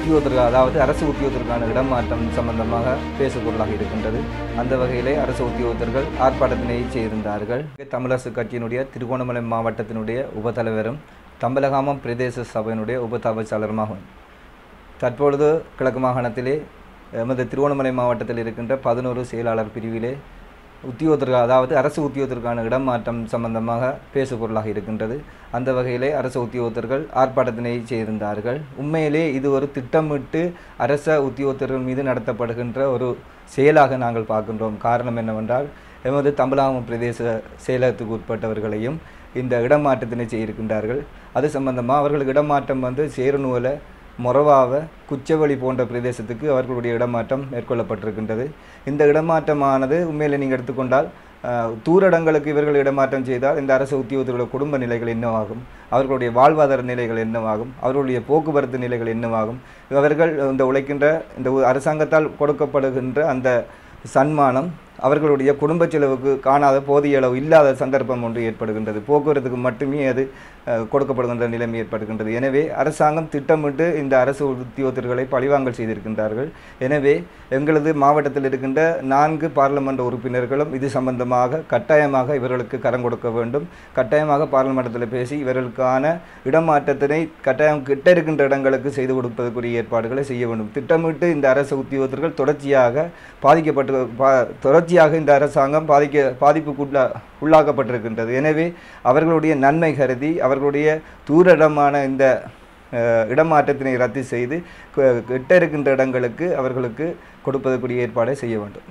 உத்தியோகத்திற்கு அதாவது அரசு உத்தியோகத்திற்கான இடமாற்றம் சம்பந்தமாக பேசுபொருளாக இருக்கின்றது. அந்த வகையிலே அரசு உத்தியோகத்தர்கள் ஆர்ப்பாட்டத்தினை செய்திருந்தார்கள். தமிழரசு கட்சியினுடைய திருகோணமலை மாவட்டத்தினுடைய உபதலைவரும் தம்பலகாமம் பிரதேச சபையினுடைய உபதவிசாளருமாகும். தற்பொழுது கிழக்கு மாகாணத்திலே எமது திருகோணமலை மாவட்டத்தில் இருக்கின்ற 11 செயலாளர் பிரிவிலே உத்தியோகத்திற்கு அதாவது அரசு உத்தியோகத்திற்கான இடமாற்றம் சம்பந்தமாக பேசுபொருளாக இருக்கின்றது. அந்த வகையிலே அரசு உத்தியோகத்தர்கள் ஆர்ப்பாட்டத்தினை செய்திருந்தார்கள். உண்மையிலே இது ஒரு திட்டமிட்டு அரச உத்தியோகத்தர்கள் மீது நடத்தப்படுகின்ற ஒரு செயலாக நாங்கள் பார்க்கின்றோம். காரணம் என்னவென்றால் எமது தம்பலாகம் பிரதேச செயலகத்துக்கு உட்பட்டவர்களையும் இந்த இடமாற்றத்தினை செய்திருக்கின்றார்கள். அது சம்பந்தமாக அவர்களுக்கு இடமாற்றம் சேரநூல மொரவாவ குச்சவெளி போன்ற பிரதேசத்துக்கு அவர்களுடைய இடமாற்றம் மேற்கொள்ளப்பட்டிருக்கின்றது. இந்த இடமாற்றமானது உண்மையில் நீங்கள் எடுத்துக்கொண்டால் தூரடங்களுக்கு இவர்கள் இடமாற்றம் செய்தால் இந்த அரசு உத்தியோகத்தர்களுடைய குடும்ப நிலைகள் என்னவாகும், அவர்களுடைய வாழ்வாதார நிலைகள் என்னவாகும், அவர்களுடைய போக்குவரத்து நிலைகள் என்னவாகும், அவர்கள் இந்த உழைக்கின்ற இந்த அரசாங்கத்தால் கொடுக்கப்படுகின்ற அந்த சன்மானம் அவர்களுடைய குடும்ப செலவுக்கு காணாத போதிய அளவு இல்லாத சந்தர்ப்பம் ஒன்று ஏற்படுகின்றது. போக்குவரத்துக்கு மட்டுமே அது கொடுக்கப்படுகின்ற நிலைமை ஏற்படுகின்றது. எனவே அரசாங்கம் திட்டமிட்டு இந்த அரசு உத்தியோகத்தர்களை பழிவாங்கல் செய்திருக்கின்றார்கள். எனவே எங்களது மாவட்டத்தில் இருக்கின்ற 4 பாராளுமன்ற உறுப்பினர்களும் இது சம்பந்தமாக கட்டாயமாக இவர்களுக்கு கரம் கொடுக்க வேண்டும். கட்டாயமாக பாராளுமன்றத்தில் பேசி இவர்களுக்கான இடமாற்றத்தினை கட்டாயம் கிட்ட இருக்கின்ற இடங்களுக்கு செய்து கொடுப்பதற்குரிய ஏற்பாடுகளை செய்ய வேண்டும். திட்டமிட்டு இந்த அரசு உத்தியோகத்தர்கள் தொடர்ச்சியாக இந்த அரசாங்கம் பாதிப்புக்கு உள்ளாக்கப்பட்டிருக்கின்றது. எனவே அவர்களுடைய நன்மை கருதி அவர்களுடைய தூரடமான இந்த இடமாற்றத்தினை ரத்து செய்து கிட்ட இருக்கின்ற இடங்களுக்கு அவர்களுக்கு கொடுப்பதற்குரிய ஏற்பாடை செய்ய வேண்டும்.